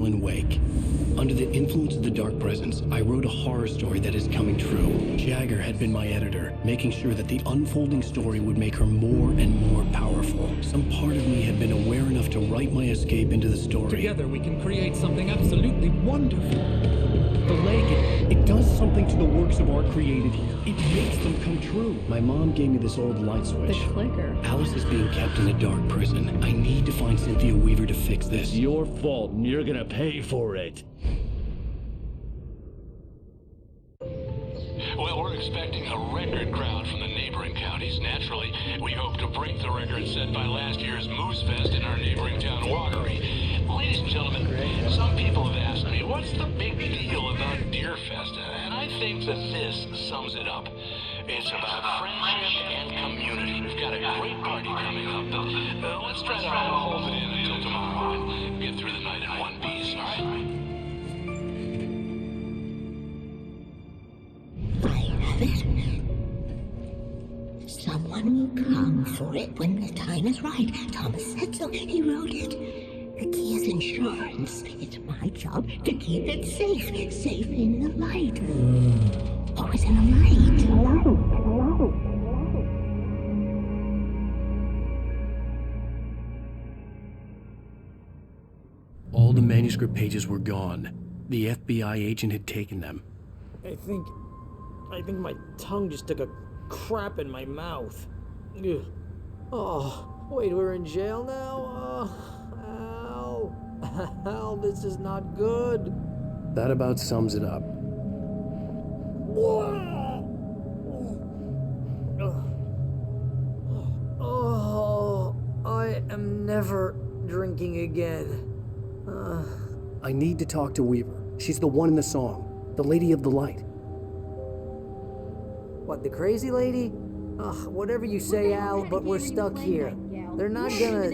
Alan Wake. Under the influence of the dark presence, I wrote a horror story that is coming true. Jagger had been my editor, making sure that the unfolding story would make her more and more powerful. Some part of me had been aware enough to write my escape into the story. Together we can create something absolutely wonderful. The lake, it does something to the works of art created here. It makes them come true. My mom gave me this old light switch. The clicker. Alice is being kept in a dark prison. I need to find Cynthia Weaver to fix this. It's your fault, and you're gonna pay for it. Well, we're expecting a record crowd from the neighboring counties. Naturally, we hope to break the record set by last year's Moose Fest in our neighboring town, Watery. Ladies and gentlemen, some people have asked me, what's the big deal about Deer Fest? And I think that this sums it up. It's about friendship and community. We've got a great party coming up, but let's try to hold it in until tomorrow and get through the night in one piece, all right? Someone will come for it when the time is right. Thomas said so. He wrote it. The key is insurance. It's my job to keep it safe. Safe in the light. Always in the light. All the manuscript pages were gone. The FBI agent had taken them. I think my tongue just took a crap in my mouth. Ugh. Oh, wait, we're in jail now? Al. Al, this is not good. That about sums it up. Oh, I am never drinking again. I need to talk to Weaver. She's the one in the song. The Lady of the Light. What, the crazy lady? Ugh, whatever you say, Al, but we're stuck here. They're not gonna...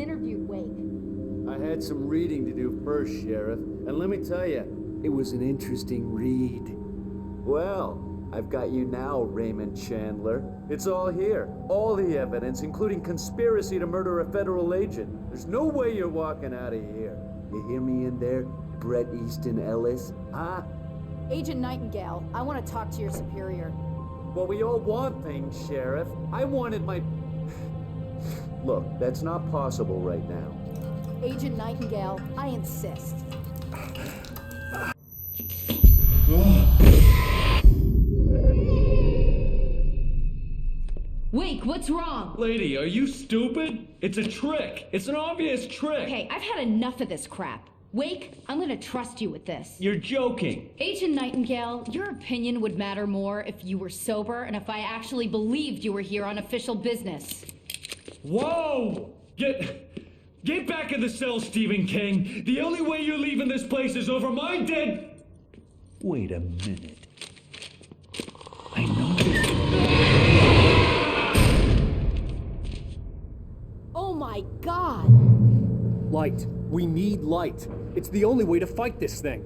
I had some reading to do first, Sheriff, and let me tell you, it was an interesting read. Well, I've got you now, Raymond Chandler. It's all here. All the evidence, including conspiracy to murder a federal agent. There's no way you're walking out of here. You hear me in there, Bret Easton Ellis? Huh? Agent Nightingale, I want to talk to your superior. Well, we all want things, Sheriff. I wanted my... Look, that's not possible right now. Agent Nightingale, I insist. Wake, what's wrong? Lady, are you stupid? It's a trick. It's an obvious trick. Okay, I've had enough of this crap. Wake, I'm gonna trust you with this. You're joking. Agent Nightingale, your opinion would matter more if you were sober and if I actually believed you were here on official business. Whoa! Get back in the cell, Stephen King. The only way you're leaving this place is over my dead... Wait a minute. I know this... Oh my God! Light. We need light. It's the only way to fight this thing.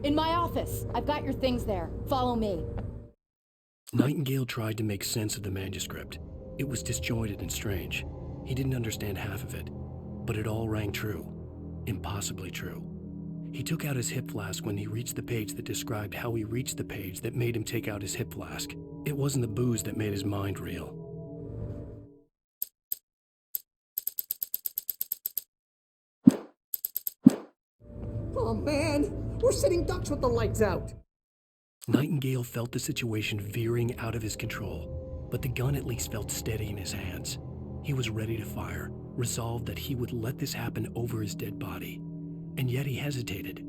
In my office. I've got your things there. Follow me. Nightingale tried to make sense of the manuscript. It was disjointed and strange. He didn't understand half of it, but it all rang true. Impossibly true. He took out his hip flask when he reached the page that described how he reached the page that made him take out his hip flask. It wasn't the booze that made his mind reel. Oh man, we're sitting ducks with the lights out. Nightingale felt the situation veering out of his control, but the gun at least felt steady in his hands. He was ready to fire, resolved that he would let this happen over his dead body. And yet he hesitated.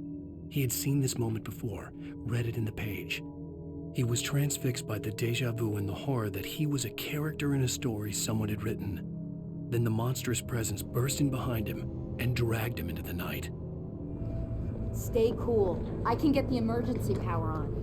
He had seen this moment before, read it in the page. He was transfixed by the déjà vu and the horror that he was a character in a story someone had written. Then the monstrous presence burst in behind him and dragged him into the night. Stay cool. I can get the emergency power on.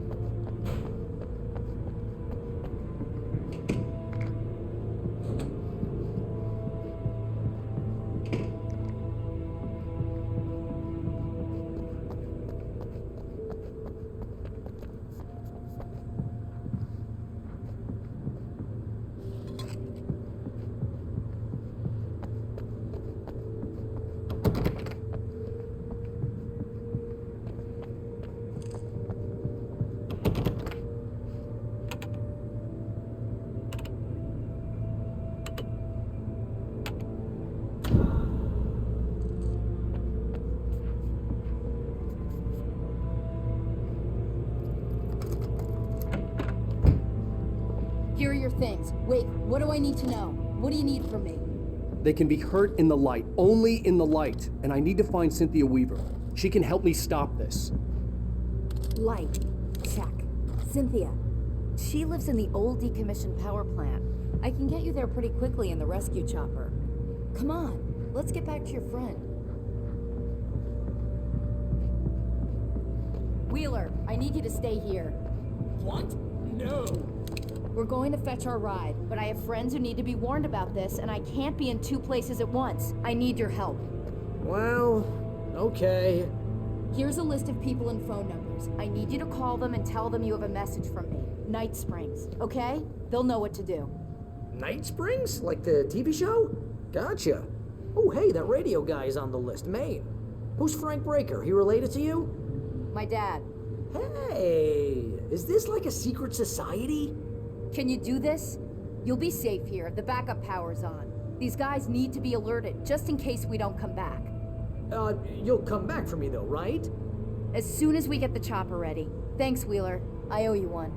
things. Wait, what do I need to know? What do you need from me? They can be hurt in the light, only in the light. And I need to find Cynthia Weaver. She can help me stop this. Light. Check. Cynthia. She lives in the old decommissioned power plant. I can get you there pretty quickly in the rescue chopper. Come on, let's get back to your friend. Wheeler, I need you to stay here. What? No. We're going to fetch our ride, but I have friends who need to be warned about this, and I can't be in 2 places at once. I need your help. Well, okay. Here's a list of people and phone numbers. I need you to call them and tell them you have a message from me. Night Springs, okay? They'll know what to do. Night Springs? Like the TV show? Gotcha. Oh, hey, that radio guy is on the list. Maine. Who's Frank Breaker? He related to you? My dad. Hey, is this like a secret society? Can you do this? You'll be safe here. The backup power's on. These guys need to be alerted, just in case we don't come back. You'll come back for me though, right? As soon as we get the chopper ready. Thanks, Wheeler. I owe you one.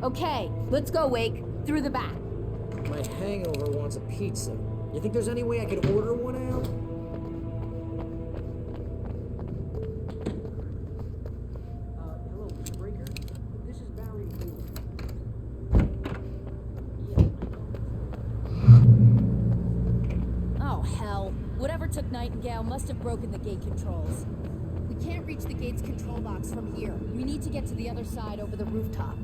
Okay, let's go, Wake. Through the back. My hangover wants a pizza. You think there's any way I could order one out? Hello, Mr. Breaker. This is Barry Wheeler. Oh, hell. Whatever took Nightingale must have broken the gate controls. We can't reach the gate's control box from here. We need to get to the other side over the rooftop.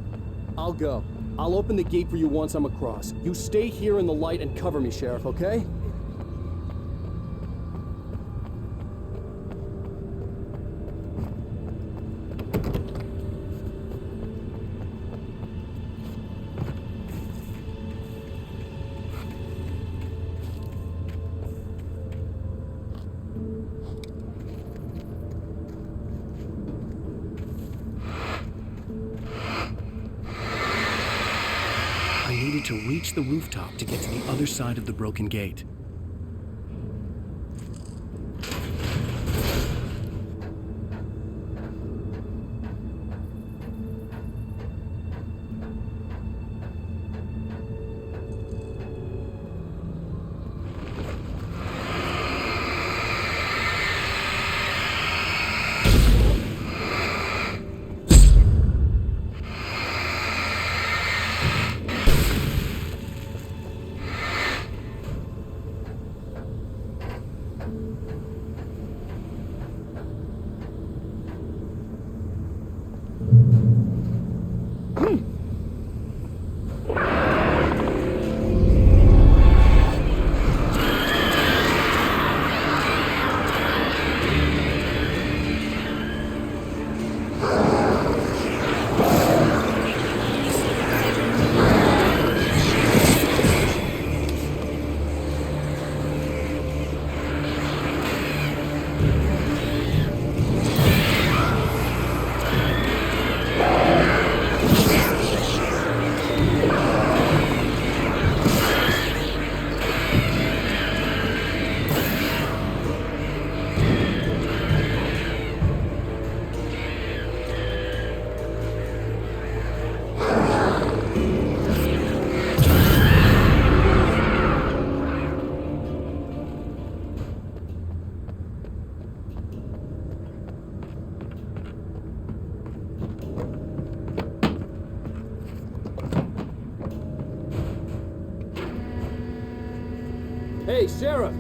I'll go. I'll open the gate for you once I'm across. You stay here in the light and cover me, Sheriff, okay? I needed to reach the rooftop to get to the other side of the broken gate. Hey, Sheriff!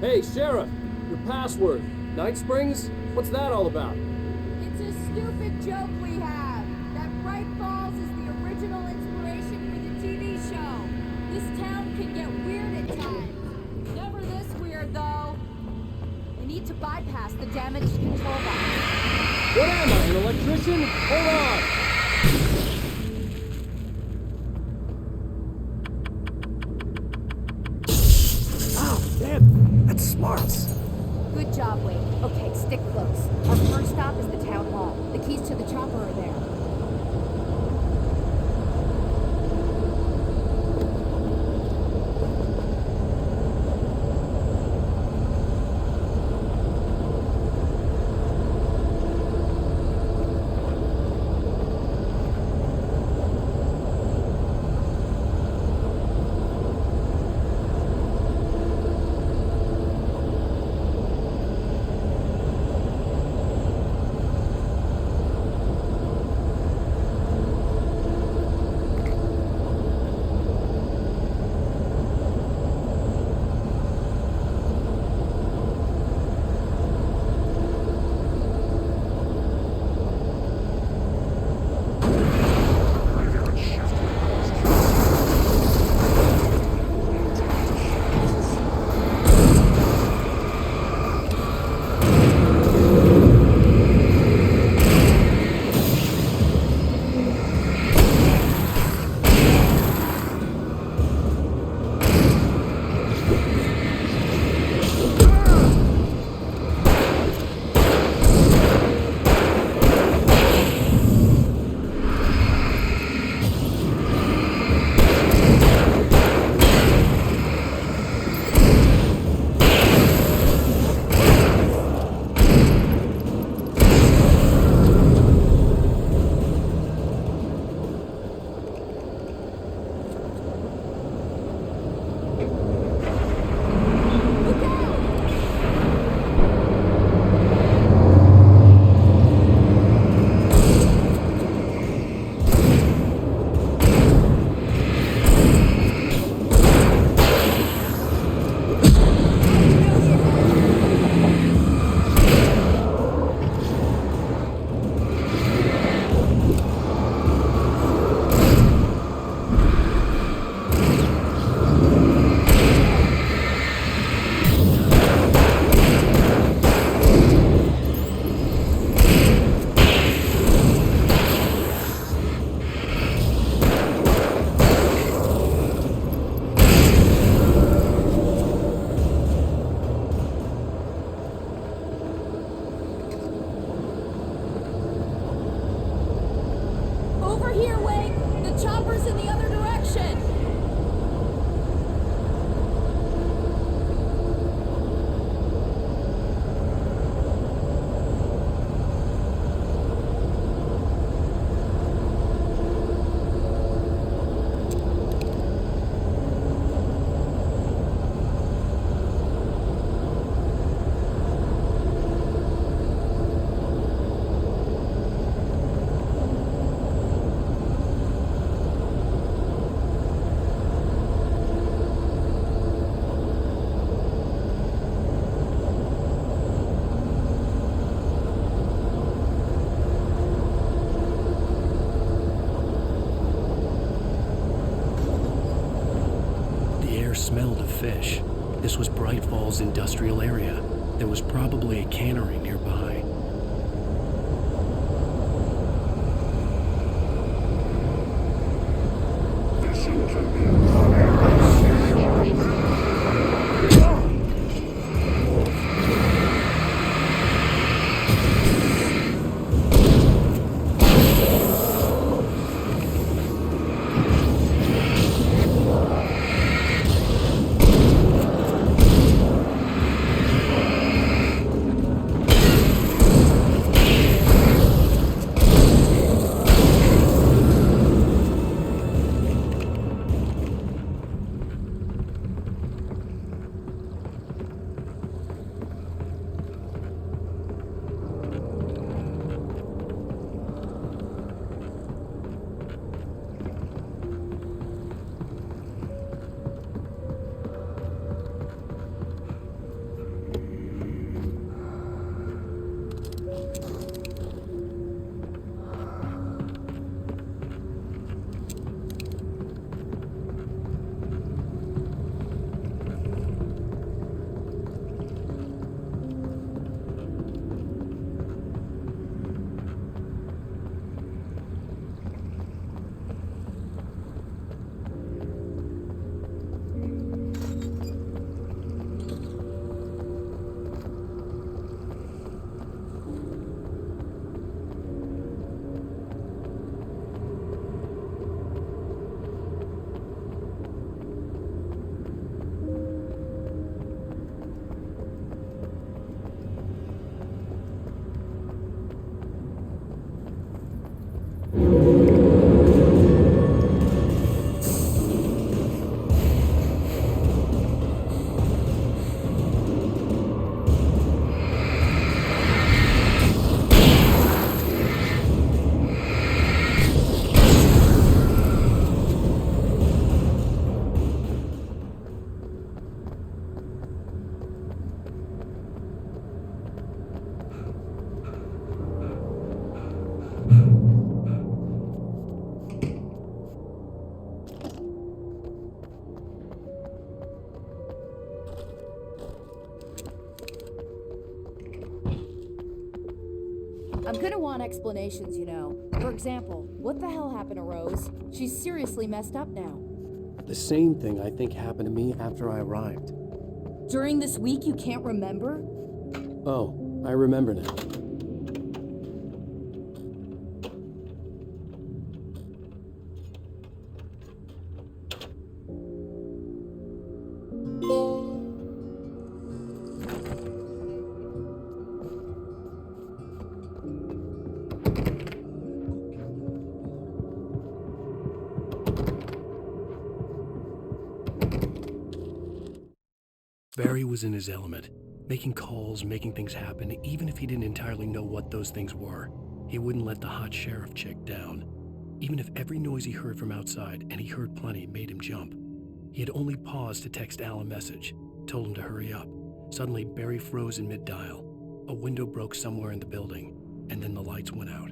Hey, Sheriff, your password. Night Springs? What's that all about? It's a stupid joke we have. That Bright Falls is the original inspiration for the TV show. This town can get weird at times. Never this weird, though. We need to bypass the damaged control box. What am I, an electrician? Hold on! Oh, damn! That's smarts! Good job, Wade. Okay, stick close. Our first stop is the town hall. The keys to the chopper are there. Over here, Wade! The chopper's in the other direction! Smelled of fish. This was Bright Falls industrial area. There was probably a cannery nearby. I'm gonna want explanations, you know. For example, what the hell happened to Rose? She's seriously messed up now. The same thing I think happened to me after I arrived. During this week, you can't remember? Oh, I remember now. Barry was in his element, making calls, making things happen, even if he didn't entirely know what those things were. He wouldn't let the hot sheriff chick down. Even if every noise he heard from outside, and he heard plenty, made him jump. He had only paused to text Al a message, told him to hurry up. Suddenly, Barry froze in mid-dial. A window broke somewhere in the building, and then the lights went out.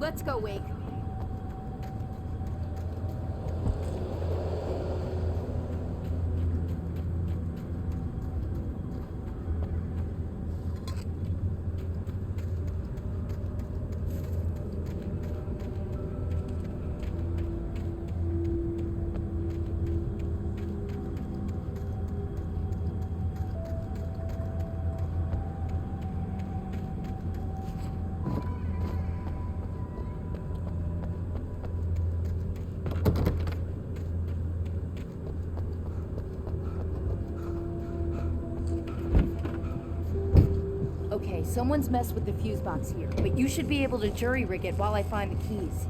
Let's go, Wake. Someone's messed with the fuse box here, but you should be able to jury-rig it while I find the keys.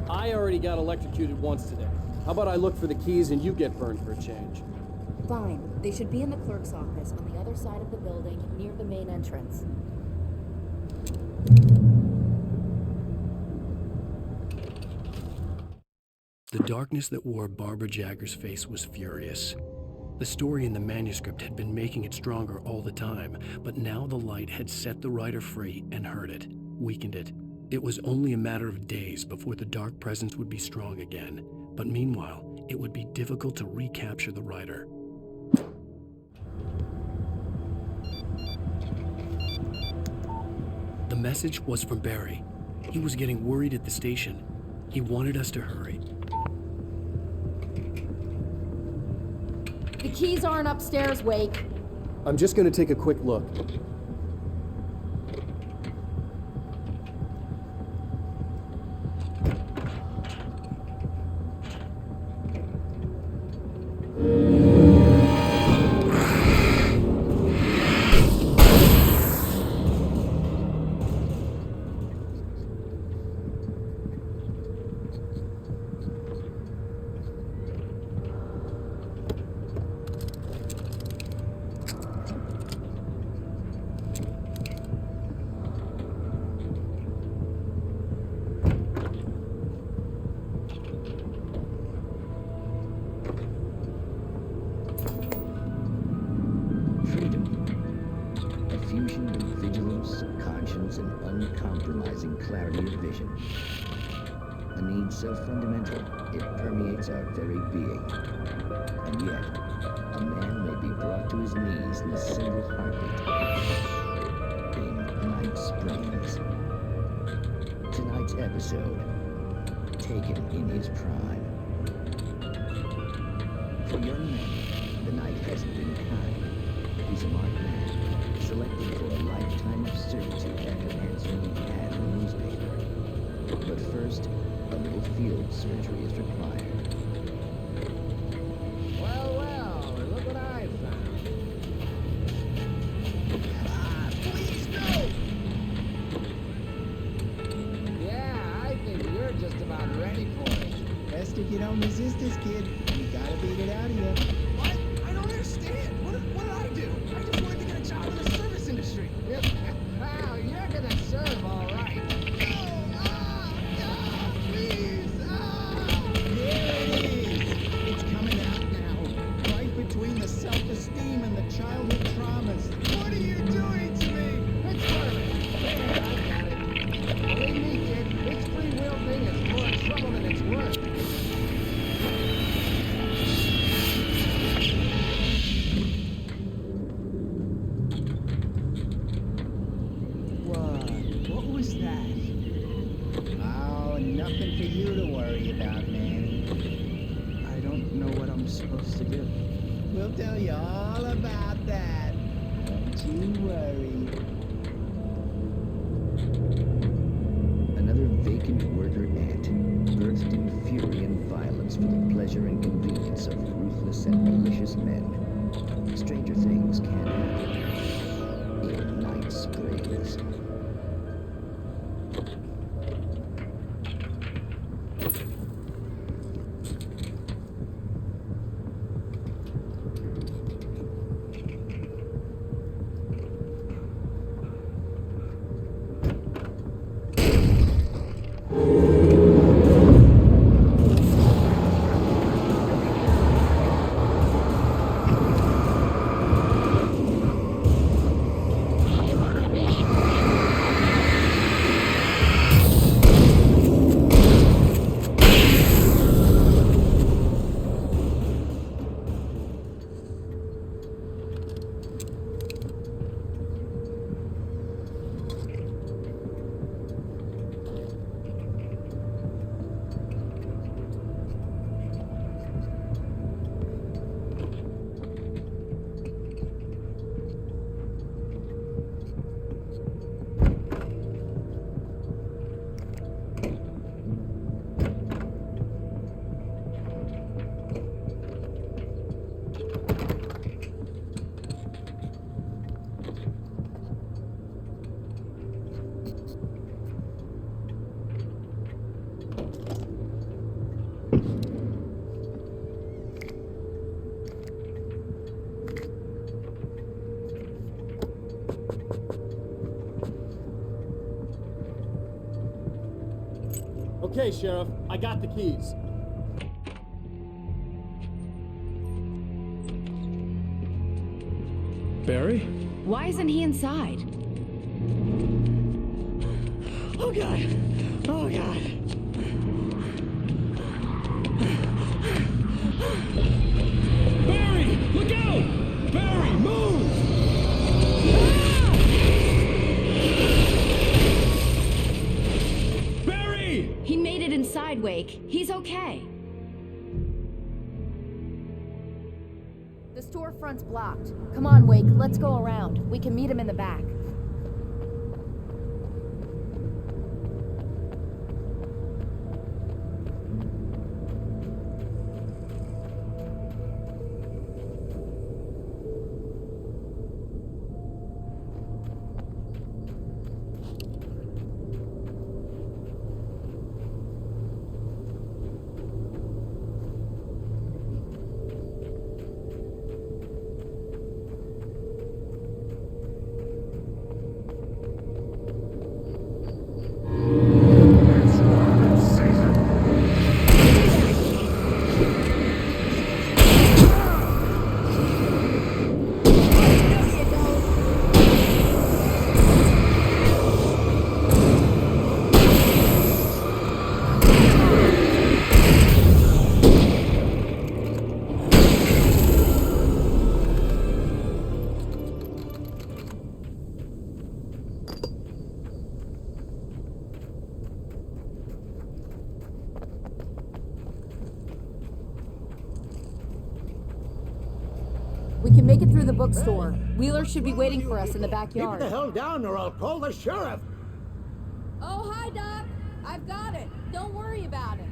I already got electrocuted once today. How about I look for the keys and you get burned for a change? Fine. They should be in the clerk's office on the other side of the building, near the main entrance. The darkness that wore Barbara Jagger's face was furious. The story in the manuscript had been making it stronger all the time, but now the light had set the writer free and hurt it, weakened it. It was only a matter of days before the dark presence would be strong again, but meanwhile, it would be difficult to recapture the writer. The message was from Barry. He was getting worried at the station. He wanted us to hurry. The keys aren't upstairs, Wake. I'm just gonna take a quick look. So fundamental, it permeates our very being. And yet, a man may be brought to his knees in a single heartbeat. In Night Springs. Tonight's episode, taken in his prime. For young men, the night hasn't been kind. He's a marked man, selected for a lifetime of servitude after answering an ad in the newspaper. But first, a little field surgery is required. Well, look what I found. Ah, please, no! Yeah, I think you're just about ready for it. Best if you don't resist this, kid. You gotta beat it out of you. What? I don't understand. What did I do? I just wanted to get a job in the service industry. Wow, you're gonna serve all right. Self-esteem and the childhood traumas. What are you doing to me? It's perfect. There, I got it. Believe me, kid, this free will thing is more trouble than it's worth. What was that? Oh, nothing for you to worry about, man. I don't know what I'm supposed to do. We'll tell you all about that. Don't you worry. Another vacant worker ant, birthed in fury and violence for the pleasure and convenience of ruthless and malicious men. Stranger things can happen in Night Springs. Okay, Sheriff, I got the keys. Barry? Why isn't he inside? Oh, God. Oh, God. Barry! Look out! Barry, move! Barry! He made it inside, Wake. He's okay. The storefront's blocked. Come on, Wake, let's go around. We can meet him in the back. We can make it through the bookstore. Wheeler should be waiting for us in the backyard. Keep the hell down or I'll call the sheriff. Oh, hi, Doc. I've got it. Don't worry about it.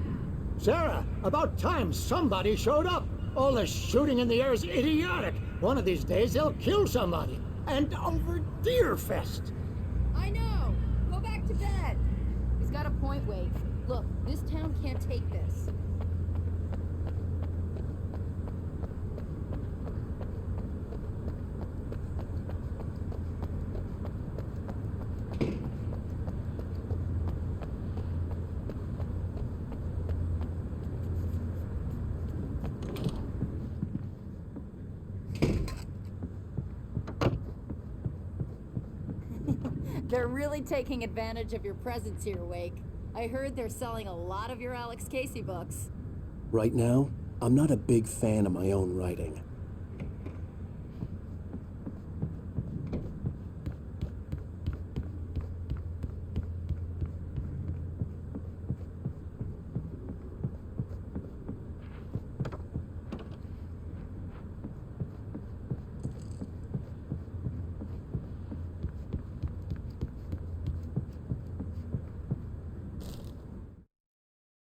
Sarah, about time somebody showed up. All this shooting in the air is idiotic. One of these days they'll kill somebody. And over Deerfest. I know. Go back to bed. He's got a point, Wake. Look, this town can't take this. They're really taking advantage of your presence here, Wake. I heard they're selling a lot of your Alex Casey books. Right now, I'm not a big fan of my own writing.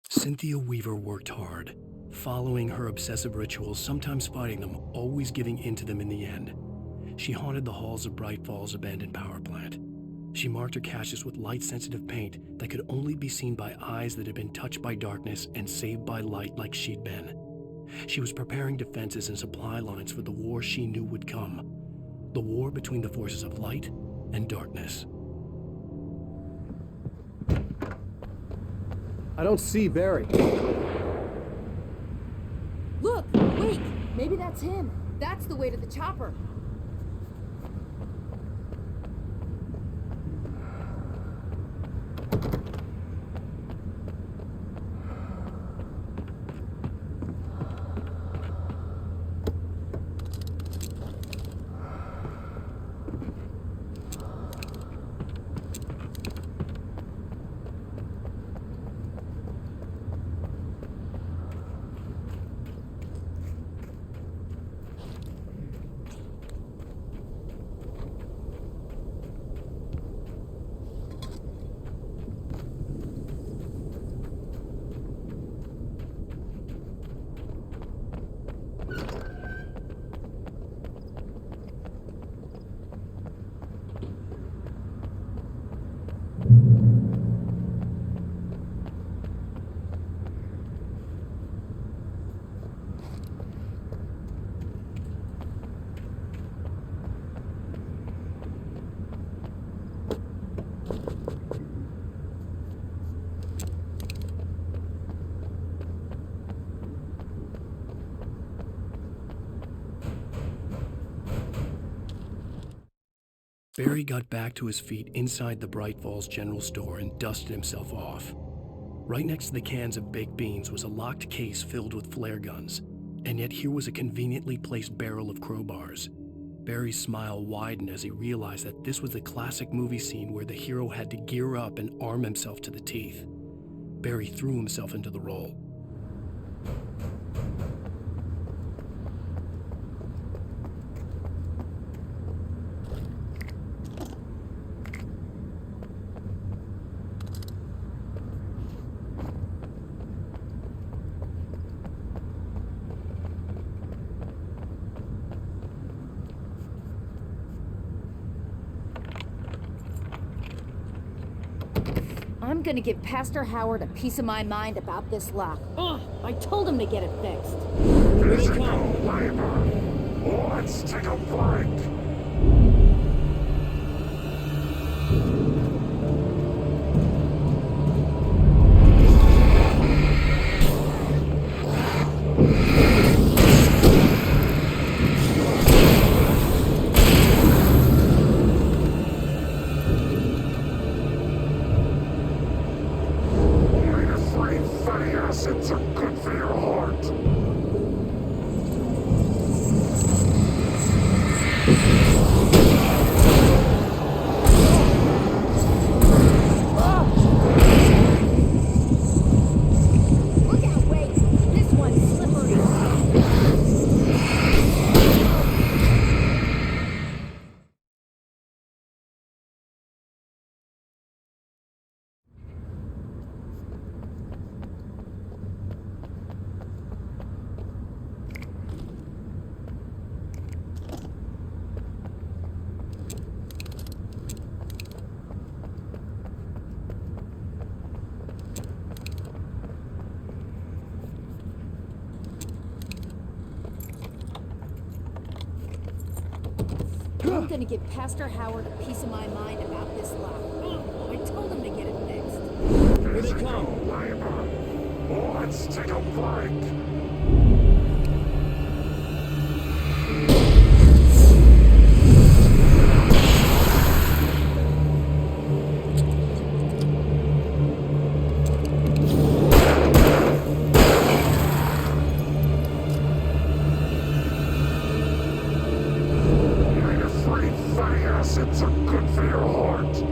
Cynthia Weaver worked hard, following her obsessive rituals, sometimes fighting them, always giving in to them in the end. She haunted the halls of Bright Falls' abandoned power plant. She marked her caches with light-sensitive paint that could only be seen by eyes that had been touched by darkness and saved by light like she'd been. She was preparing defenses and supply lines for the war she knew would come. The war between the forces of light and darkness. I don't see Barry. Look! Wake! Maybe that's him. That's the way to the chopper. Barry got back to his feet inside the Bright Falls General Store and dusted himself off. Right next to the cans of baked beans was a locked case filled with flare guns, and yet here was a conveniently placed barrel of crowbars. Barry's smile widened as he realized that this was the classic movie scene where the hero had to gear up and arm himself to the teeth. Barry threw himself into the role. I'm gonna give Pastor Howard a piece of my mind about this lock. I told him to get it fixed. Let's take a flight. Acids are good for your heart. Look out, wait! This one's slippery. I'm gonna give Pastor Howard a piece of my mind about this lock. I told him to get it fixed. Here they come. Let's take a flight. Acids are good for your heart.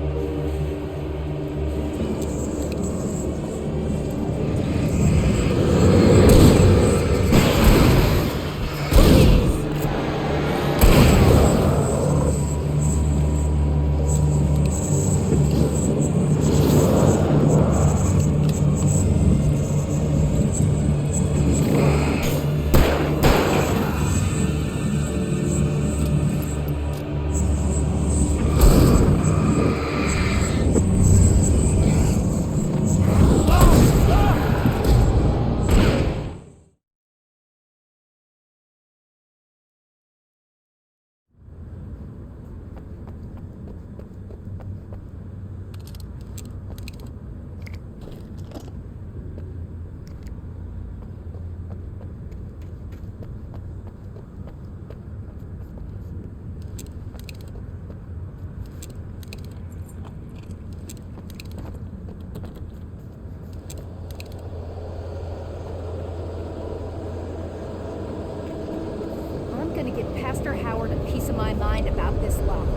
I'm gonna give Pastor Howard a piece of my mind about this lock.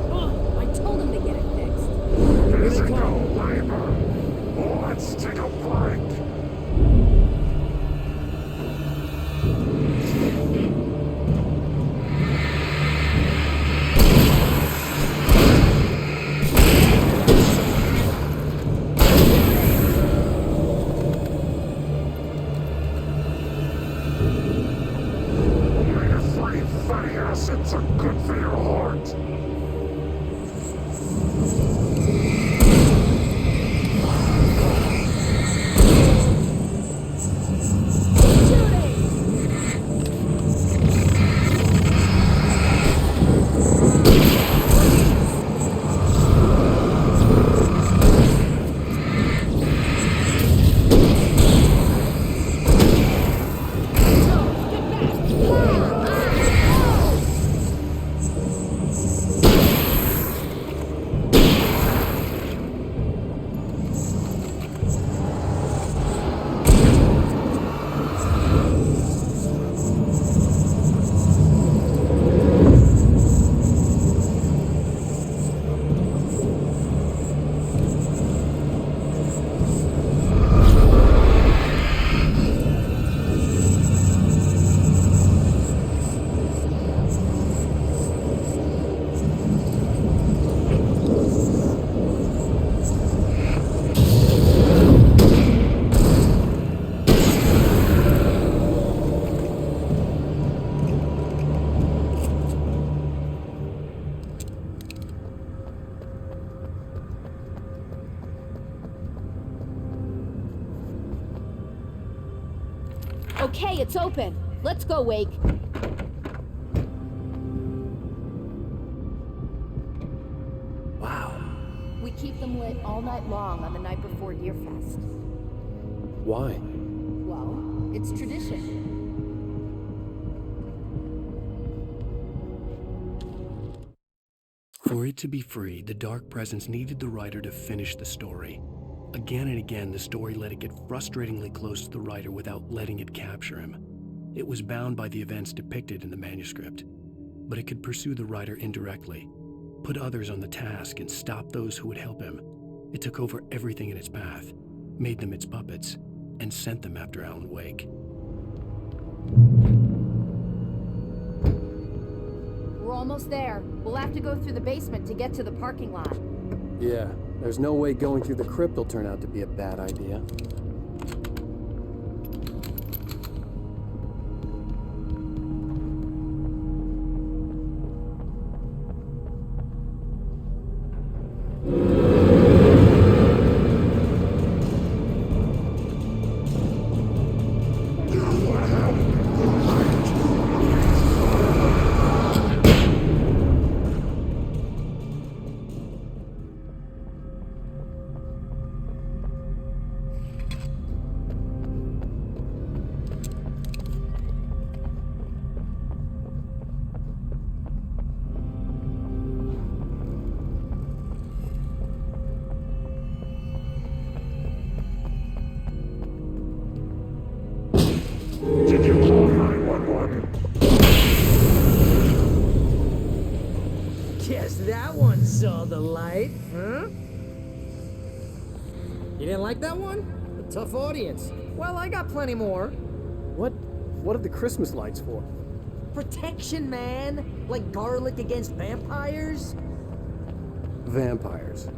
I told him to get it fixed. Here they come. Let's take a flight. Fatty acids are good for your heart. Okay, it's open. Let's go, Wake. Wow. We keep them lit all night long on the night before Deerfest. Why? Well, it's tradition. For it to be free, the Dark Presence needed the writer to finish the story. Again and again, the story let it get frustratingly close to the writer without letting it capture him. It was bound by the events depicted in the manuscript, but it could pursue the writer indirectly, put others on the task, and stop those who would help him. It took over everything in its path, made them its puppets, and sent them after Alan Wake. We're almost there. We'll have to go through the basement to get to the parking lot. Yeah, there's no way going through the crypt will turn out to be a bad idea. Did you call 911? Guess that one saw the light, huh? You didn't like that one? A tough audience. Well, I got plenty more. What are the Christmas lights for? Protection, man. Like garlic against vampires. Vampires.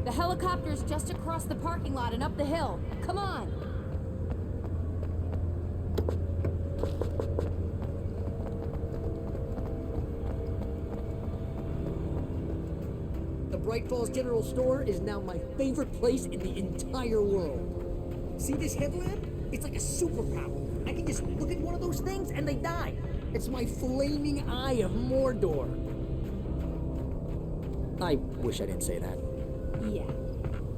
The helicopter's just across the parking lot and up the hill. Come on. The Bright Falls General Store is now my favorite place in the entire world. See this headlamp? It's like a superpower. I can just look at one of those things and they die. It's my flaming eye of Mordor. I wish I didn't say that. Yeah.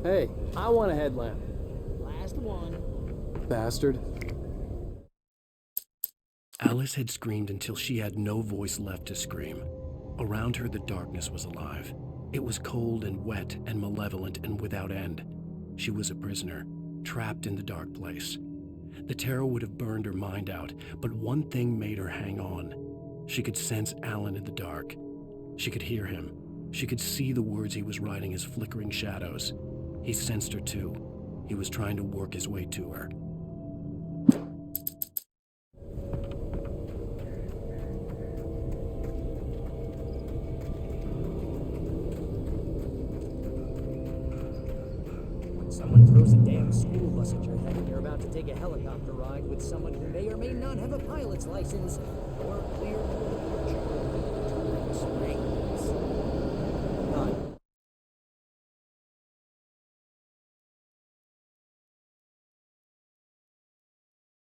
Hey, I want a headlamp. Last one. Bastard. Alice had screamed until she had no voice left to scream. Around her, the darkness was alive. It was cold and wet and malevolent and without end. She was a prisoner, trapped in the dark place. The terror would have burned her mind out, but one thing made her hang on. She could sense Alan in the dark. She could hear him. She could see the words he was writing as flickering shadows. He sensed her too. He was trying to work his way to her. Someone throws a damn school bus at your head and you're about to take a helicopter ride with someone who may or may not have a pilot's license or clear to the future. Springs. None.